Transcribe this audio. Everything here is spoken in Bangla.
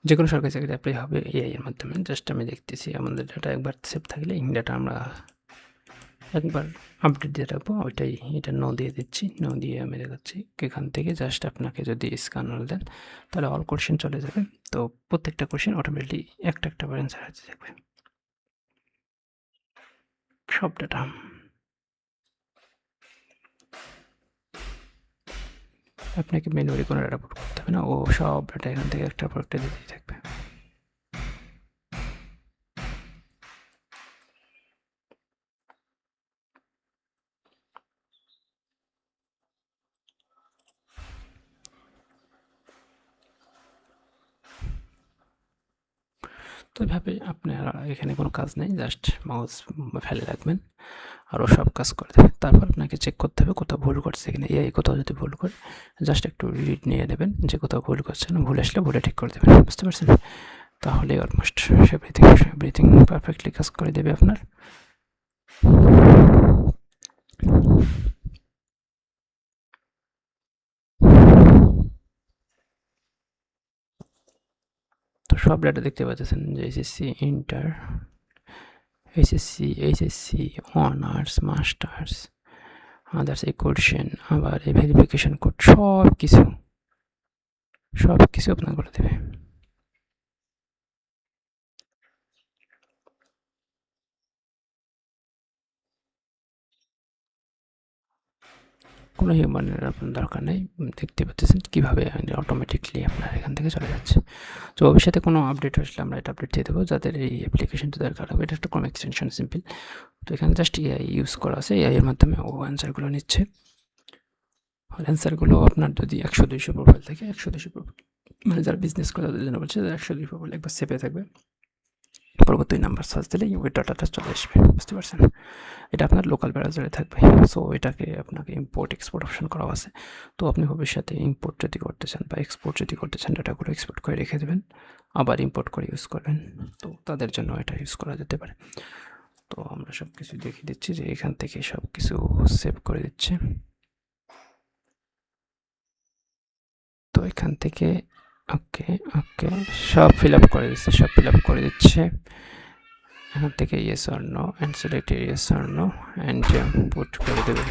যে কোনো সরকারি চাকরি অ্যাপ্লাই হবে এআই এর মাধ্যমে। জাস্ট আমি দেখতেছি আমাদের ডাটা একবার সেভ থাকলে এই ডাটা আমরা একবার আপডেট দিয়ে রাখবো, ওইটাই এটা নো দিয়ে দিচ্ছি, নো দিয়ে আমি দেখাচ্ছি। এখান থেকে জাস্ট আপনাকে যদি স্ক্যানার দেন তাহলে অল কোশ্চেন চলে যাবে। তো প্রত্যেকটা কোশ্চেন অটোমেটিকলি একটা একটা করে অ্যান্সার হতে থাকবে, সব ডাটা। আপনাকে ম্যানুয়ালি কোনো ডাটা পুট করতে হবে না, ও সব ডাটা এখান থেকে একটার পর একটা দিতেই থাকবে। তো এভাবে আপনারা এখানে কোনো কাজ নেই, জাস্ট মাউস ফেলে রাখবেন আর ও সব কাজ করে দেবে। তারপর আপনাকে চেক করতে হবে কোথাও ভুল করছে কিনা। এআই কোথাও যদি ভুল করে জাস্ট একটু রিড নিয়ে নেবেন যে কোথাও ভুল করছেন, ভুল আসলে ভুলে ঠিক করে দেবেন, বুঝতে পারছেন? তাহলে অলমোস্ট এভরিথিং পারফেক্টলি কাজ করে দেবে আপনার। তো সব ডাটা দেখতে পাচ্ছেন যে HSC inter, HSC honours, masters, others এই কোশ্চেন, আবার এই ভেরিফিকেশন কোড, সব কিছু আপনার করে দেবে। কোনো হিউম্যানের আপনার দরকার নেই, দেখতে পাচ্ছেন কীভাবে অটোমেটিকলি আপনার এখান থেকে চলে যাচ্ছে। তো ভবিষ্যতে কোনো আপডেট আসলে আমরা এটা আপডেট দিয়ে দেবো, যাদের এই অ্যাপ্লিকেশনটা দরকার হবে। এটা একটা কোনো এক্সটেনশন সিম্পল। তো এখানে জাস্ট এআই ইউজ করা আছে, এআই এর মাধ্যমে ও অ্যান্সারগুলো নিচ্ছে। আর অ্যান্সারগুলো আপনার যদি 100-200 প্রোফাইল থাকে, 100-200 প্রোফাইল মানে যারা বিজনেস করে তাদের জন্য বলছে 100-200 প্রোফাইল একবার সেভে থাকবে, পরবর্তী নাম্বার সার্চ দিলেই ওই ডাটাটা চলে আসবে, বুঝতে পারছেন? এটা আপনার লোকাল ব্রাউজারে থাকবে। সো এটাকে আপনাকে ইম্পোর্ট এক্সপোর্ট অপশন করা আছে। তো আপনি ভবিষ্যতে ইম্পোর্ট যদি করতে চান বা এক্সপোর্ট যদি করতে চান, ডাটাগুলো এক্সপোর্ট করে রেখে দেবেন, আবার ইম্পোর্ট করে ইউজ করবেন। তো তাদের জন্য এটা ইউজ করা যেতে পারে। তো আমরা সব কিছু দেখিয়ে দিচ্ছি যে এখান থেকে সব কিছু সেভ করে দিচ্ছে। তো এখান থেকে ওকে সব ফিল আপ করে দিচ্ছে। এখান থেকে yes or no and select yes or no and put করে দেবে।